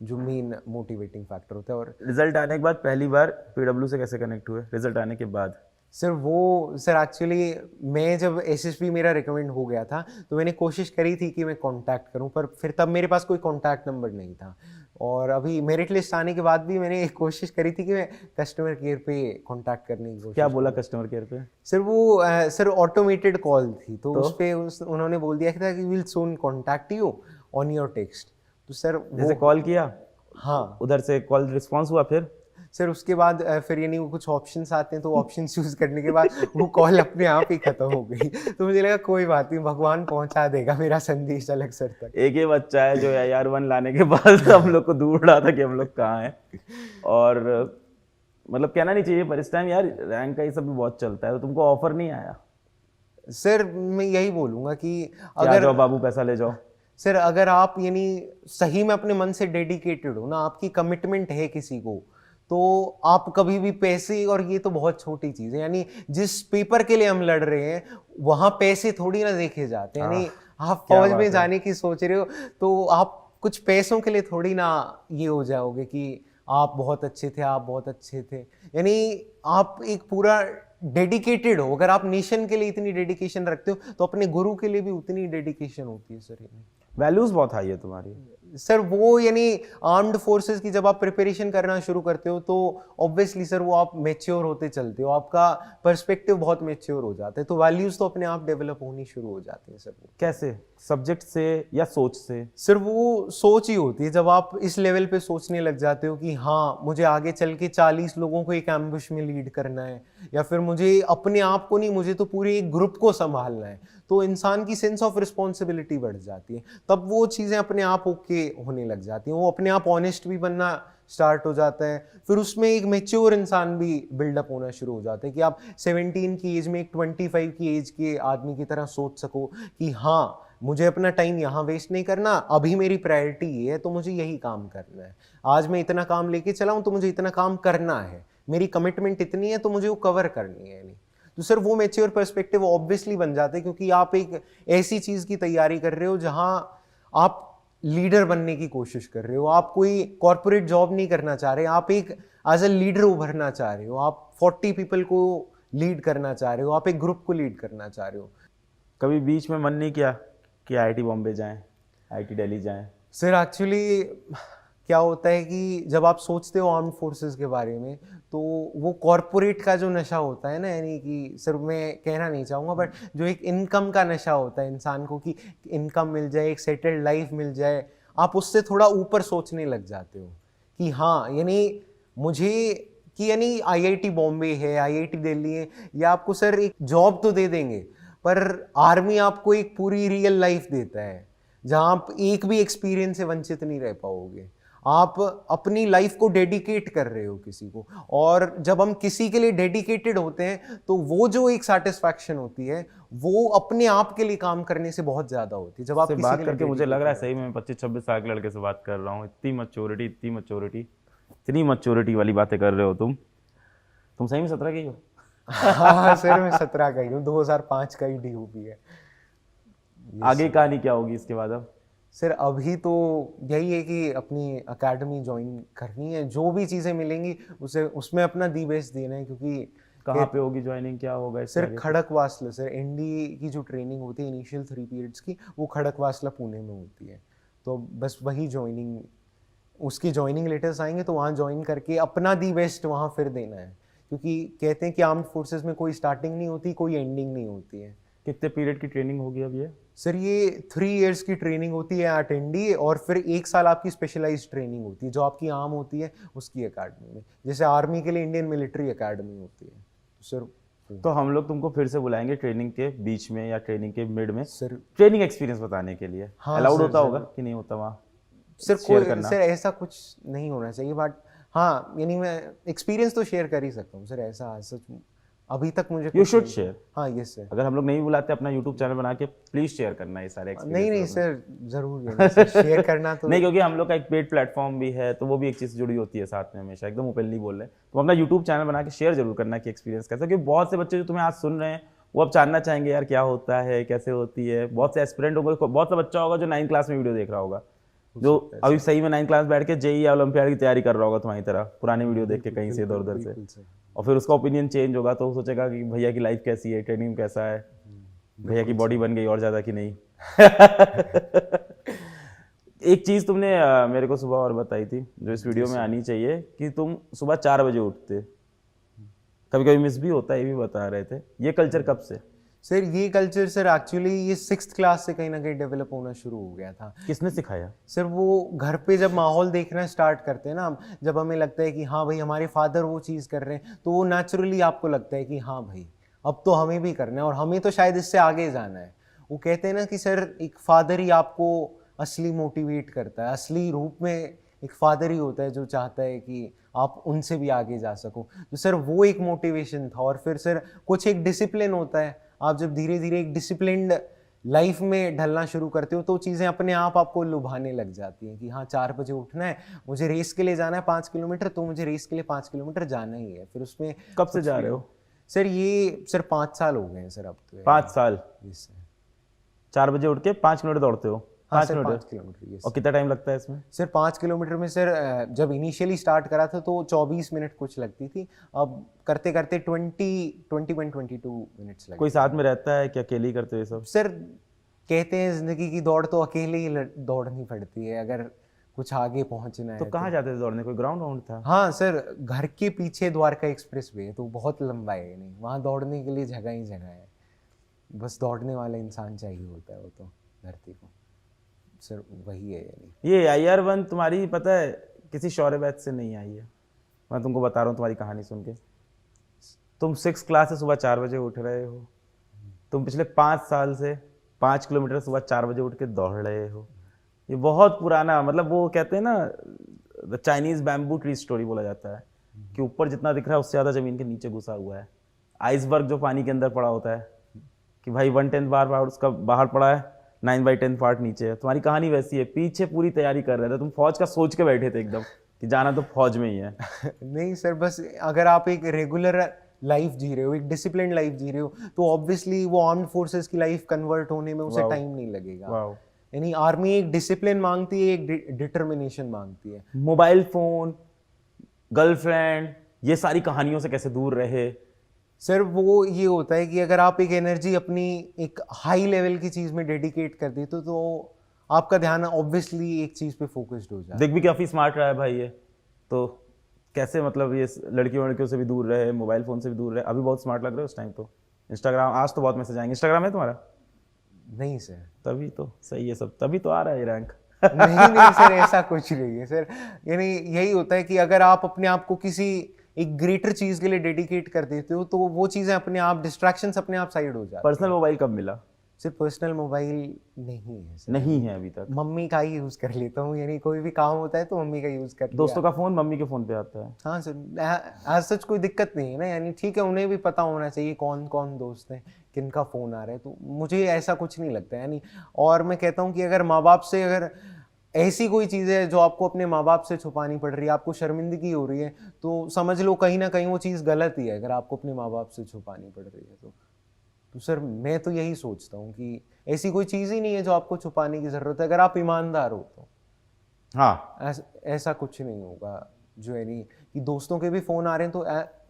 जो मेन मोटिवेटिंग फैक्टर होता है। और रिजल्ट आने के बाद पहली बार पीडब्ल्यू से कैसे कनेक्ट हुए रिजल्ट आने के बाद? सर एक्चुअली मैं जब एसएसबी मेरा रिकमेंड हो गया था तो मैंने कोशिश करी थी कि मैं कांटेक्ट करूं, पर फिर तब मेरे पास कोई कांटेक्ट नंबर नहीं था। और अभी मेरिट लिस्ट आने के बाद भी मैंने कोशिश करी थी कि मैं कस्टमर केयर पे कांटेक्ट करने की कोशिश। क्या बोला कस्टमर केयर पे? सर वो सर ऑटोमेटेड कॉल थी, तो उस पे उन्होंने बोल दिया था कि will soon contact you on your text. तो सर जैसे कॉल किया, हाँ उधर से कॉल रिस्पांस हुआ, फिर सर उसके बाद फिर यानी वो कुछ ऑप्शंस आते हैं, तो ऑप्शन चूज करने के बाद वो कॉल अपने आप ही खत्म हो गई। तो मुझे लगा कोई बात नहीं, भगवान पहुंचा देगा मेरा संदेश अलग सर तक। एक ही बच्चा है जो AR1 लाने के बाद हम लोग को दूर रहा था कि हम लोग कहाँ हैं। और मतलब कहना नहीं चाहिए, पर इस टाइम यार रैंक का ये सब भी बहुत चलता है, तो तुमको ऑफर नहीं आया? सर मैं यही बोलूंगा कि अगर जाओ बाबू पैसा ले जाओ। सर अगर आप यानी सही में अपने मन से डेडिकेटेड हो ना, आपकी कमिटमेंट है किसी को, तो आप कभी भी पैसे, और ये तो बहुत छोटी चीज है, यानी जिस पेपर के लिए हम लड़ रहे हैं वहां पैसे थोड़ी ना देखे जाते हैं। यानी आप फौज में जाने की सोच रहे हो तो आप कुछ पैसों के लिए थोड़ी ना ये हो जाओगे कि आप बहुत अच्छे थे, आप बहुत अच्छे थे। यानी आप एक पूरा डेडिकेटेड हो। अगर आप नेशन के लिए इतनी डेडिकेशन रखते हो तो अपने गुरु के लिए भी उतनी डेडिकेशन होती है सर। वैल्यूज बहुत हाई है तुम्हारी सर। वो यानी आर्म्ड फोर्सेस की जब आप प्रिपरेशन करना शुरू करते हो तो ऑब्वियसली सर वो आप मैच्योर होते चलते हो, आपका पर्सपेक्टिव बहुत मैच्योर हो जाता है, तो वैल्यूज तो अपने आप डेवलप होनी शुरू हो जाती हैं सर। कैसे? सब्जेक्ट से या सोच से? सर वो सोच ही होती है, जब आप इस लेवल पे सोचने लग जाते हो कि हाँ मुझे आगे चल के 40 लोगों को एक एम्बुश में लीड करना है, या फिर मुझे अपने आप को नहीं, मुझे तो पूरे एक ग्रुप को संभालना है, तो इंसान की सेंस ऑफ रिस्पॉन्सिबिलिटी बढ़ जाती है। तब वो चीज़ें अपने आप ओके होने लग जाती हैं, वो अपने आप ऑनेस्ट भी बनना स्टार्ट हो जाता है। फिर उसमें एक मेच्योर इंसान भी बिल्डअप होना शुरू हो जाता है कि आप 17 की एज में एक 25 की एज के आदमी की तरह सोच सको कि हाँ मुझे अपना टाइम यहाँ वेस्ट नहीं करना, अभी मेरी प्रायोरिटी ये है तो मुझे यही काम करना है। आज मैं इतना काम लेके चला हूँ तो मुझे इतना काम करना है, मेरी कमिटमेंट इतनी है तो मुझे वो कवर करनी है। नहीं तो सर वो मैच्योर पर्सपेक्टिव ऑब्वियसली बन जाता है, क्योंकि आप एक ऐसी चीज़ की तैयारी कर रहे हो जहाँ आप लीडर बनने की कोशिश कर रहे हो, आप कोई कॉर्पोरेट जॉब नहीं करना चाह रहे, आप एक एज अ लीडर उभरना चाह रहे हो, आप 40 पीपल को लीड करना चाह रहे हो, आप एक ग्रुप को लीड करना चाह रहे हो। कभी बीच में मन नहीं किया कि IIT बॉम्बे जाएं, IIT दिल्ली जाएं? सर एक्चुअली क्या होता है कि जब आप सोचते हो आर्म्ड फोर्सेस के बारे में, तो वो कॉर्पोरेट का जो नशा होता है ना, यानी कि सर मैं कहना नहीं चाहूँगा, बट जो एक इनकम का नशा होता है इंसान को कि इनकम मिल जाए, एक सेटल्ड लाइफ मिल जाए, आप उससे थोड़ा ऊपर सोचने लग जाते हो कि हाँ यानी मुझे कि यानी IIT बॉम्बे है, IIT दिल्ली है, या आपको सर एक जॉब तो दे देंगे, पर आर्मी आपको एक पूरी रियल लाइफ देता है। जहाँ आप एक भी एक्सपीरियंस से वंचित नहीं रह पाओगे। आप अपनी लाइफ को डेडिकेट कर रहे हो किसी को, और जब हम किसी के लिए डेडिकेटेड होते हैं तो वो जो एक सेटिस्फैक्शन होती है वो अपने आप के लिए काम करने से बहुत ज्यादा होती है। जब आप से किसी बात के लिए करके मुझे लग रहा है dedicated सही में मैं 25-26 साल के लड़के से बात कर रहा हूँ। इतनी मैच्योरिटी, इतनी मैच्योरिटी वाली बातें कर रहे हो तुम सही में 17 के ही हो? हो। हाँ सर, मैं 17 का ही हूँ, 2005 का ही DOP है। आगे कहानी क्या होगी इसके बाद अब? सर अभी तो यही है कि अपनी एकेडमी ज्वाइन करनी है, जो भी चीज़ें मिलेंगी उसे उसमें अपना दी बेस्ट देना है, क्योंकि कहाँ पे होगी ज्वाइनिंग, क्या होगा इसके सर आगे? खड़कवासला, सर एनडी की जो ट्रेनिंग होती है इनिशियल 3 पीरियड्स की, वो खड़कवासला पुणे में होती है। तो बस वही ज्वाइनिंग, उसकी ज्वाइनिंग लेटर्स आएंगे तो वहाँ ज्वाइन करके अपना दी बेस्ट वहाँ फिर देना है, क्योंकि कहते हैं कि आर्म्ड फोर्सेस में कोई स्टार्टिंग नहीं होती, कोई एंडिंग नहीं होती है। कितने पीरियड की ट्रेनिंग होगी अब ये? सर ये 3 इयर्स की ट्रेनिंग होती है एट एनडी, और फिर 1 साल आपकी स्पेशलाइज्ड ट्रेनिंग होती है जो आपकी आम होती है उसकी एकेडमी में, जैसे आर्मी के लिए इंडियन मिलिट्री एकेडमी होती है। तो सर तो हम लोग तुमको फिर से बुलाएंगे ट्रेनिंग के बीच में या ट्रेनिंग के मिड में, सर ट्रेनिंग एक्सपीरियंस बताने के लिए। हाँ अलाउड सर, होता सर। होगा कि नहीं होता वहाँ सर शेयर कोई करना? सर ऐसा कुछ नहीं होना चाहिए, बट हाँ यानी मैं एक्सपीरियंस तो शेयर कर ही सकता हूँ सर। ऐसा सच अभी तक मुझे यू कुछ शुड नहीं- शेयर। हाँ यस सर। अगर हम लोग नहीं बुलाते अपना यूट्यूब चैनल बना के प्लीज शेयर करना ये सारे नहीं नहीं एक्सपीरियंस। सर, जरूर ये नहीं सर, शेयर करना तो नहीं, क्योंकि हम लोग का एक पेड प्लेटफॉर्म भी है तो वो भी एक चीज़ जुड़ी होती है साथ में, हमेशा एकदम ओपनली बोल रहे हैं। तो अपना यूट्यूब चैनल बना के शेयर जरूर करना कि एक्सपीरियंस कैसा, क्योंकि बहुत से बच्चे जो तुम्हें आज सुन रहे हैं वो अब जानना चाहेंगे यार क्या होता है, कैसे होती है। बहुत से एस्पिरेंट होगा, बहुत सा बच्चा होगा जो 9th क्लास में वीडियो देख रहा होगा, जो अभी सही में 9th क्लास बैठ के जेईई या ओलंपियाड की तैयारी कर रहा होगा तुम्हारी तरह, पुरानी वीडियो देख के कहीं से इधर उधर से, बिल्कुल सर। और फिर उसका ओपिनियन चेंज होगा तो वो सोचेगा कि भैया की लाइफ कैसी है, ट्रेनिंग कैसा है, भैया की बॉडी बन गई और ज़्यादा कि नहीं। एक चीज़ तुमने मेरे को सुबह और बताई थी जो इस वीडियो में आनी चाहिए, कि तुम सुबह 4 बजे उठते, कभी कभी मिस भी होता है, ये भी बता रहे थे। ये कल्चर कब से? सर ये कल्चर सर एक्चुअली ये 6th क्लास से कहीं ना कहीं डेवलप होना शुरू हो गया था। किसने सिखाया? सर वो घर पे जब माहौल देखना स्टार्ट करते हैं ना, जब हमें लगता है कि हाँ भाई हमारे फादर वो चीज़ कर रहे हैं, तो वो नेचुरली आपको लगता है कि हाँ भाई अब तो हमें भी करना है, और हमें तो शायद इससे आगे जाना है। वो कहते हैं ना कि सर एक फादर ही आपको असली मोटिवेट करता है, असली रूप में एक फादर ही होता है जो चाहता है कि आप उनसे भी आगे जा सको। तो सर वो एक मोटिवेशन था, और फिर सर कुछ एक डिसिप्लिन होता है। आप जब धीरे धीरे एक डिसिप्लिन्ड लाइफ में ढलना शुरू करते हो तो चीज़ें अपने आप आपको लुभाने लग जाती हैं कि हाँ 4 बजे उठना है, मुझे रेस के लिए जाना है 5 किलोमीटर, तो मुझे रेस के लिए 5 किलोमीटर जाना ही है। फिर उसमें कब से जा रहे हो? सर ये सर 5 साल हो गए हैं सर अब तो। 5 साल? Yes sir. 4 बजे उठ के 5 किलोमीटर दौड़ते हो? हाँ 5 सर, किलोमीटर? 5 किलोमीटर। यस और कितना टाइम लगता है इसमें? सर 5 किलोमीटर में सर जब इनिशियली स्टार्ट करा था तो 24 मिनट कुछ लगती थी, अब करते करते 21-22 मिनट्स लगे। कोई साथ में रहता है कि अकेले ही करते हो ये सब? सर कहते हैं जिंदगी की दौड़ तो अकेले ही दौड़नी पड़ती है अगर कुछ आगे पहुंचना है तो कहाँ जाते थे दौड़ने? कोई ग्राउंड वाउंड था? हाँ सर, घर के पीछे द्वारका एक्सप्रेस वे है तो बहुत लंबा है, नहीं वहाँ दौड़ने के लिए जगह ही जगह है, बस दौड़ने वाला इंसान चाहिए होता है वो तो धरती को। सर वही है यानी। ये IR1 तुम्हारी पता है किसी शौर्य बैच से नहीं आई है, मैं तुमको बता रहा हूँ तुम्हारी कहानी सुन के। तुम 6th क्लास से सुबह 4 बजे उठ रहे हो, तुम पिछले 5 साल से 5 किलोमीटर सुबह 4 बजे उठ के दौड़ रहे हो। ये बहुत पुराना, मतलब वो कहते हैं ना the Chinese bamboo tree story बोला जाता है कि ऊपर जितना दिख रहा है उससे ज़्यादा ज़मीन के नीचे घुसा हुआ है। आइसबर्ग जो पानी के अंदर पड़ा होता है कि भाई 1/10 बार उसका बाहर पड़ा है, 9/10 पार्ट नीचे है। तुम्हारी कहानी वैसी है, पीछे पूरी तैयारी कर रहे थे तुम, फौज का सोच के बैठे थे एकदम कि जाना तो फौज में ही है। नहीं सर, बस अगर आप एक रेगुलर लाइफ जी रहे हो, एक डिसिप्लिन लाइफ जी रहे हो, तो ऑब्वियसली वो आर्म्ड फोर्सेस की लाइफ कन्वर्ट होने में उसे टाइम नहीं लगेगा। वाओ। यानी आर्मी एक डिसिप्लिन मांगती है, एक डिटर्मिनेशन मांगती है। मोबाइल फोन, गर्लफ्रेंड, ये सारी कहानियों से कैसे दूर रहे? सर वो ये होता है कि अगर आप एक एनर्जी अपनी एक हाई लेवल की चीज़ में डेडिकेट कर देते हो तो आपका ध्यान ऑब्वियसली एक चीज़ पे फोकस्ड हो जाता है। देख भी काफ़ी स्मार्ट रहा है भाई ये तो, कैसे मतलब ये लड़कियों से भी दूर रहे, मोबाइल फ़ोन से भी दूर रहे। अभी बहुत स्मार्ट लग रहे हो उस टाइम तो। इंस्टाग्राम, आज तो बहुत मैसेज आएंगे। इंस्टाग्राम है तुम्हारा? नहीं सर। तभी तो सही है सब, तभी तो आ रहा है ये रैंक। नहीं सर, ऐसा कुछ नहीं है सर। यानी यही होता है कि अगर आप अपने आप को किसी एक ग्रेटर चीज के लिए डेडिकेट कर देते हो तो वो चीजें अपने आप, डिस्ट्रैक्शंस अपने आप साइड हो जाती हैं। पर्सनल मोबाइल कब मिला? सिर्फ पर्सनल मोबाइल नहीं है सर। नहीं है अभी तक? मम्मी का ही यूज़ कर लेता हूँ, यानी कोई भी काम होता है तो मम्मी का यूज़ कर लिया। दोस्तों का फोन मम्मी के फोन पे आता है? हाँ सर, आज सच कोई दिक्कत नहीं है ना, यानी ठीक है, उन्हें भी पता होना चाहिए कौन कौन दोस्त हैं, किनका फ़ोन आ रहा है, तो मुझे ऐसा कुछ नहीं लगता है यानी। और मैं कहता हूँ कि अगर माँ बाप से अगर ऐसी कोई चीज़ है जो आपको अपने माँ बाप से छुपानी पड़ रही है, आपको शर्मिंदगी हो रही है, तो समझ लो कहीं ना कहीं वो चीज़ गलत ही है, अगर आपको अपने माँ बाप से छुपानी पड़ रही है तो सर मैं तो यही सोचता हूँ कि ऐसी कोई चीज़ ही नहीं है जो आपको छुपाने की ज़रूरत है, अगर आप ईमानदार हो तो। हाँ, ऐसा कुछ नहीं होगा जो है नहीं कि दोस्तों के भी फ़ोन आ रहे हैं तो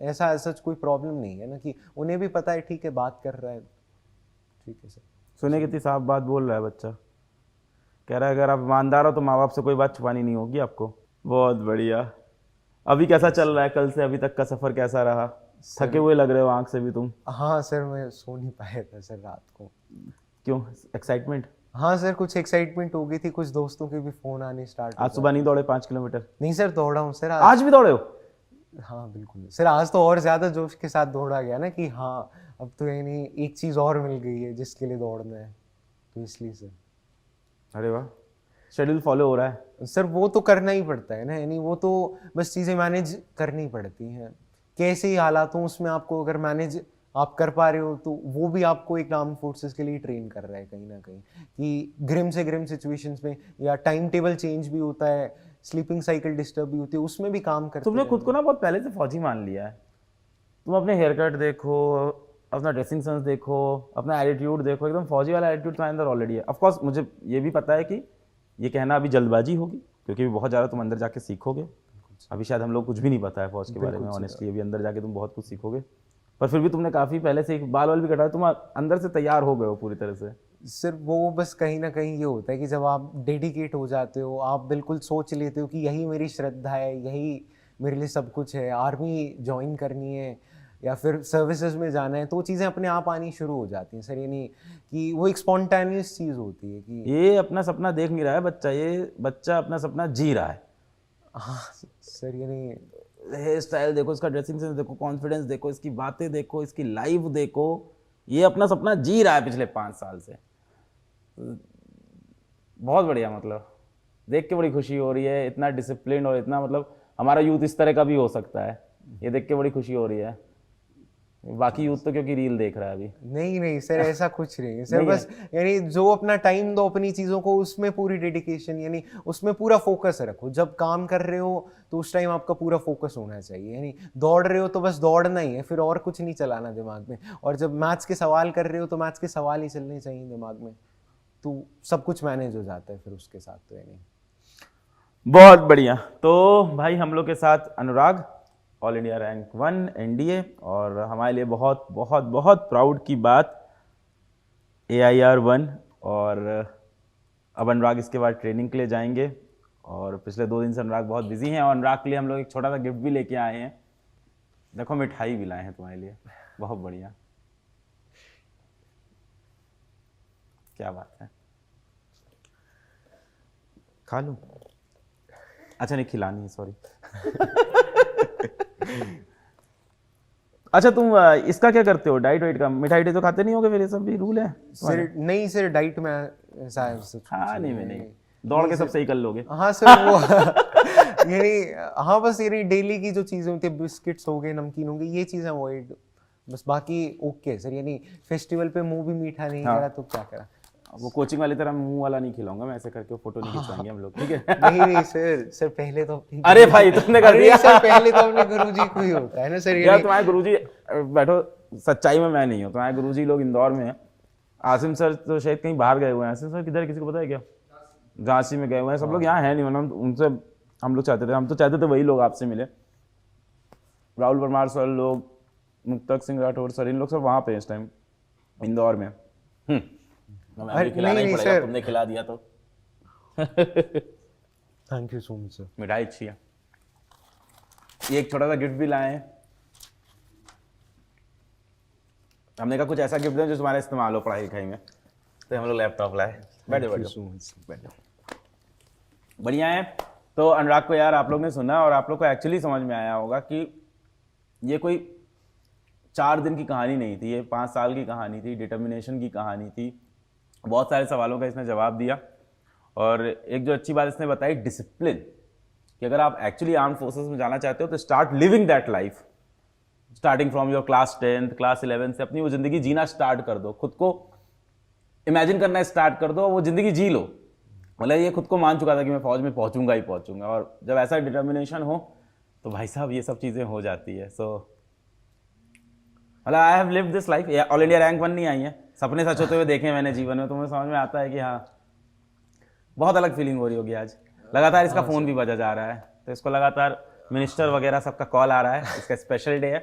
ऐसा सच कोई प्रॉब्लम नहीं है ना, कि उन्हें भी पता है ठीक है बात कर रहा है, ठीक है सर। सुने कितनी साफ बात बोल रहा है बच्चा, कह रहा है अगर आप ईमानदार हो तो माँ बाप से कोई बात छुपानी नहीं होगी आपको। बहुत बढ़िया। अभी कैसा चल रहा है, कल से अभी तक का सफ़र कैसा रहा? थके हुए लग रहे हो आंख से भी तुम। हाँ सर, मैं सो नहीं पाया था सर रात को। क्यों, एक्साइटमेंट? हाँ सर, कुछ एक्साइटमेंट हो गई थी, कुछ दोस्तों के भी फ़ोन आने स्टार्ट हो आज सुबह नहीं दौड़े 5 किलोमीटर? नहीं सर, दौड़ा हूँ सर आज भी दौड़े हो? हाँ बिल्कुल सर, आज तो और ज़्यादा जोश के साथ दौड़ा गया ना कि हाँ अब तो यानी एक चीज़ और मिल गई है जिसके लिए दौड़ना है, तो इसलिए सर। अरे वाह, शेड्यूल फॉलो हो रहा है? सर वो तो करना ही पड़ता है ना, यानी वो तो बस चीज़ें मैनेज करनी पड़ती हैं, कैसे ही हालात हों उसमें आपको अगर मैनेज आप कर पा रहे हो तो वो भी आपको एक आर्म फोर्सेस के लिए ट्रेन कर रहा है कहीं ना कहीं, कि ग्रिम से ग्रिम सिचुएशंस में या टाइम टेबल चेंज भी होता है, स्लीपिंग साइकिल डिस्टर्ब भी होती है, उसमें भी काम करते तुमने खुद को ना बहुत पहले से फौजी मान लिया है। तुम अपने हेयर कट देखो, अपना ड्रेसिंग सेंस देखो, अपना एटीट्यूड देखो, एकदम फौजी वाला एटीट्यूड तुम्हारे अंदर ऑलरेडी है। ऑफ कोर्स मुझे ये भी पता है कि ये कहना अभी जल्दबाजी होगी, क्योंकि बहुत ज़्यादा तुम अंदर जाके सीखोगे। अभी शायद हम लोग कुछ भी नहीं पता है फौज के बारे में ऑनेस्टली, अभी अंदर जाके तुम बहुत कुछ सीखोगे, पर फिर भी तुमने काफ़ी पहले से एक बाल वाल भी कटाया, तुम अंदर से तैयार हो गए हो पूरी तरह से। सिर्फ वो बस कहीं ना कहीं ये होता है कि जब आप डेडिकेट हो जाते हो, आप बिल्कुल सोच लेते हो कि यही मेरी श्रद्धा है, यही मेरे लिए सब कुछ है, आर्मी ज्वाइन करनी है या फिर सर्विसेज में जाना है, तो चीज़ें अपने आप आनी शुरू हो जाती हैं सर, यानी कि वो एक स्पॉन्टेनियस चीज़ होती है कि ये अपना सपना देख नहीं रहा है बच्चा, ये बच्चा अपना सपना जी रहा है। हाँ सर, यानी हेयर स्टाइल देखो, इसका ड्रेसिंग सेंस देखो, कॉन्फिडेंस देखो, इसकी बातें देखो, इसकी लाइफ देखो, ये अपना सपना जी रहा है पिछले 5 साल से। बहुत बढ़िया, मतलब देख के बड़ी खुशी हो रही है, इतना डिसिप्लिन और इतना, मतलब हमारा यूथ इस तरह का भी हो सकता है, ये देख के बड़ी खुशी हो रही है। बाकी यूथ तो क्योंकि रील देख रहा है अभी। नहीं नहीं सर, ऐसा कुछ नहीं है सर, नहीं बस यानी जो अपना टाइम दो अपनी चीज़ों को, उसमें पूरी डेडिकेशन, यानी उसमें पूरा फोकस रखो। जब काम कर रहे हो तो उस टाइम आपका पूरा फोकस होना चाहिए, यानी दौड़ रहे हो तो बस दौड़ना ही है, फिर और कुछ नहीं चलाना दिमाग में। और जब मैथ्स के सवाल कर रहे हो तो मैथ्स के सवाल ही चलने चाहिए दिमाग में, तो सब कुछ मैनेज हो जाता है फिर उसके साथ, तो यानी। बहुत बढ़िया। तो भाई हम लोग के साथ अनुराग, ऑल इंडिया रैंक 1 एनडीए, और हमारे लिए बहुत बहुत बहुत प्राउड की बात AIR 1। और अब अनुराग इसके बाद ट्रेनिंग के लिए जाएंगे, और पिछले 2 दिन से अनुराग बहुत बिजी हैं, और अनुराग के लिए हम लोग एक छोटा सा गिफ्ट भी लेके आए हैं। देखो, मिठाई भी लाए हैं तुम्हारे लिए, बहुत बढ़िया। क्या बात है, खा लूं? अच्छा नहीं, खिलानी है, सॉरी। अच्छा, तुम इसका क्या करते हो, डाइट वाइट का? मिठाई तो खाते नहीं होगे फिर, ये सब भी रूल है सर नहीं सर, डाइट में ऐसा है सच। खाने में नहीं, दौड़ के सब सही कर लोगे। हाँ सर, वो यानी हाँ बस यानी डेली की जो चीज़ें होती है, बिस्किट्स हो गए, नमकीन हो गई, ये चीज़ें अवॉइड, बस बाकी ओके सर। यानी फेस्टिवल पे मुंह भी मीठा नहीं करा तो क्या करा। वो कोचिंग वाली तरह मुंह वाला नहीं खिलाऊंगा मैं, ऐसे करके फोटो नहीं खिंचवाएंगे हम लोग, ठीक है? नहीं नहीं सर पहले तो अरे भाई तुमने कर दिया सर, पहले तो अपने गुरुजी को ही होता है ना सर। यार तुम्हारे गुरुजी, बैठो, सच्चाई में मैं नहीं हूँ, तुम्हारे गुरुजी लोग इंदौर में हैं। आसिम सर तो शायद कहीं बाहर गए हुए हैं। आसिम सर किधर, किसी को पता है क्या? झांसी में गए हुए हैं। सब लोग यहाँ है नहीं, मतलब उनसे हम लोग चाहते थे, हम तो चाहते थे वही लोग आपसे मिले। राहुल परमार सर लोग, मुक्तक सिंह राठौर सर, इन लोग सब वहाँ पे इस टाइम इंदौर में। नहीं सर, तुमने खिला दिया तो thank you so much sir. मिठाई अच्छी है। ये एक छोटा सा गिफ्ट भी लाए हैं, हमने कहा कुछ ऐसा गिफ्ट दें जो तुम्हारा इस्तेमाल हो पढ़ाई लिखाई में, तो हम लोग लैपटॉप लाए। बैठो बैठो, बढ़िया है। तो अनुराग को यार आप लोग ने सुना, और आप लोग को एक्चुअली समझ में आया होगा कि ये कोई 4 दिन की कहानी नहीं थी, ये 5 साल की कहानी थी, डिटर्मिनेशन की कहानी थी, बहुत सारे सवालों का इसने जवाब दिया। और एक जो अच्छी बात इसने बताई, डिसिप्लिन, कि अगर आप एक्चुअली आर्म फोर्सेस में जाना चाहते हो तो start living that life, starting from your class 10th class 11 से अपनी वो जिंदगी जीना स्टार्ट कर दो, खुद को इमेजिन करना स्टार्ट कर दो, वो जिंदगी जी लो। मतलब ये खुद को मान चुका था कि मैं फौज में पहुंचूंगा ही पहुंचूंगा, और जब ऐसा डिटर्मिनेशन हो तो भाई साहब ये सब चीज़ें हो जाती है। सो मतलब I have lived this life. All India rank 1 नहीं आई है, सपने सच होते हुए देखे मैंने जीवन में, तो मुझे समझ में आता है कि हाँ बहुत अलग फीलिंग हो रही होगी। आज लगातार इसका फ़ोन भी बजा जा रहा है, तो इसको लगातार मिनिस्टर वगैरह सबका कॉल आ रहा है, इसका स्पेशल डे है,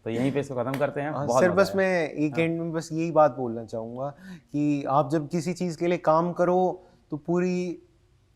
तो यहीं पे इसको खत्म करते हैं। बहुत सर मजा बस आया। मैं एक एंड में बस यही बात बोलना चाहूँगा कि आप जब किसी चीज़ के लिए काम करो तो पूरी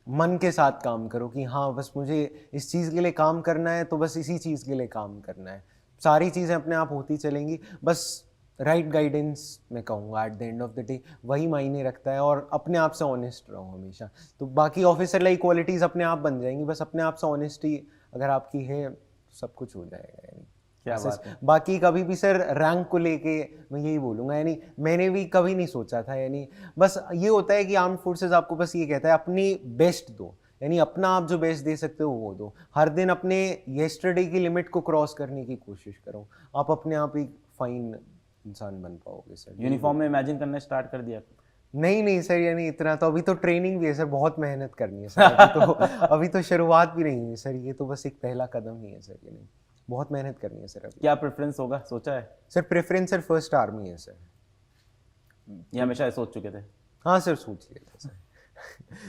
मन के साथ काम करो कि हाँ बस मुझे इस चीज़ के लिए काम करना है, तो बस इसी चीज़ के लिए काम करना है। सारी चीज़ें अपने आप होती चलेंगी, बस राइट गाइडेंस मैं कहूँगा at the end of the day वही मायने रखता है। और अपने आप से ऑनेस्ट रहो हमेशा, तो बाकी ऑफिसर लाइक क्वालिटीज़ अपने आप बन जाएंगी। बस अपने आप से ऑनेस्टी अगर आपकी है तो सब कुछ हो जाएगा। यानी क्या ऐसे बात है। बाकी कभी भी सर रैंक को लेके मैं यही बोलूँगा, यानी मैंने भी कभी नहीं सोचा था। यानी बस ये होता है कि आर्म फोर्सेस आपको बस ये कहता है अपनी बेस्ट दो, यानी अपना आप जो बेस्ट दे सकते हो वो दो। हर दिन अपने येस्टरडे की लिमिट को क्रॉस करने की कोशिश करो, आप अपने आप ही फाइन इंसान बन पाओगे सर। यूनिफॉर्म में इमेजिन करना स्टार्ट कर दिया? नहीं नहीं सर, यानी इतना तो अभी तो ट्रेनिंग भी है सर, बहुत मेहनत करनी है सर। अभी तो शुरुआत भी नहीं है सर, ये तो बस एक पहला कदम ही है सर। यानी बहुत मेहनत करनी है सर अभी। क्या प्रेफरेंस होगा, सोचा है? Sir preference sir first army है सर। ये हमेशा सोच चुके थे? हाँ सर सोच लिया था सर।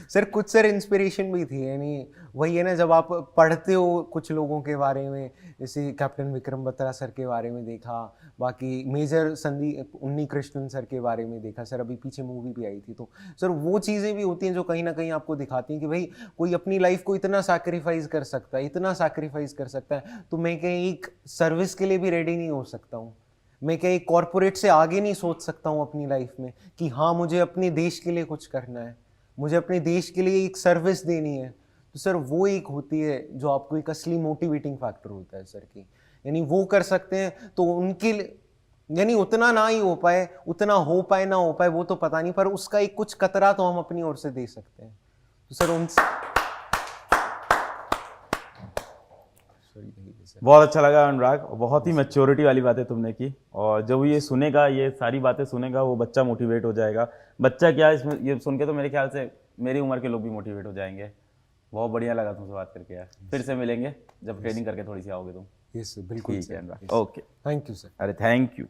सर कुछ सर इंस्पिरेशन भी थी, यानी वही है ना, जब आप पढ़ते हो कुछ लोगों के बारे में, जैसे कैप्टन विक्रम बत्रा सर के बारे में देखा, बाकी मेजर संदीप उन्नी कृष्णन सर के बारे में देखा सर, अभी पीछे मूवी भी आई थी, तो सर वो चीज़ें भी होती हैं जो कहीं ना कहीं आपको दिखाती हैं कि भाई कोई अपनी लाइफ को इतना सैक्रिफाइस कर सकता है, इतना सैक्रिफाइस कर सकता है, तो मैं कहीं एक सर्विस के लिए भी रेडी नहीं हो सकता हूँ? मैं क्या एक कॉरपोरेट से आगे नहीं सोच सकता हूँ अपनी लाइफ में कि हाँ मुझे अपने देश के लिए कुछ करना है, मुझे अपने देश के लिए एक सर्विस देनी है? तो सर वो एक होती है जो आपको एक असली मोटिवेटिंग फैक्टर होता है सर की, यानी वो कर सकते हैं तो उनके यानी उतना ना ही हो पाए, उतना हो पाए ना हो पाए वो तो पता नहीं, पर उसका एक कुछ कतरा तो हम अपनी ओर से दे सकते हैं। तो सर उनसे बहुत अच्छा लगा अनुराग, बहुत ही मैच्योरिटी वाली बातें तुमने की, और जब ये सुनेगा, ये सारी बातें सुनेगा, वो बच्चा मोटिवेट हो जाएगा। बच्चा क्या, इसमें ये सुन के तो मेरे ख्याल से मेरी उम्र के लोग भी मोटिवेट हो जाएंगे। बहुत बढ़िया लगा तुमसे बात करके यार, फिर से मिलेंगे जब ट्रेनिंग करके थोड़ी सी आओगे तुम। यस बिल्कुल ठीक है sir. Anurag, okay, thank you sir. अरे थैंक यू।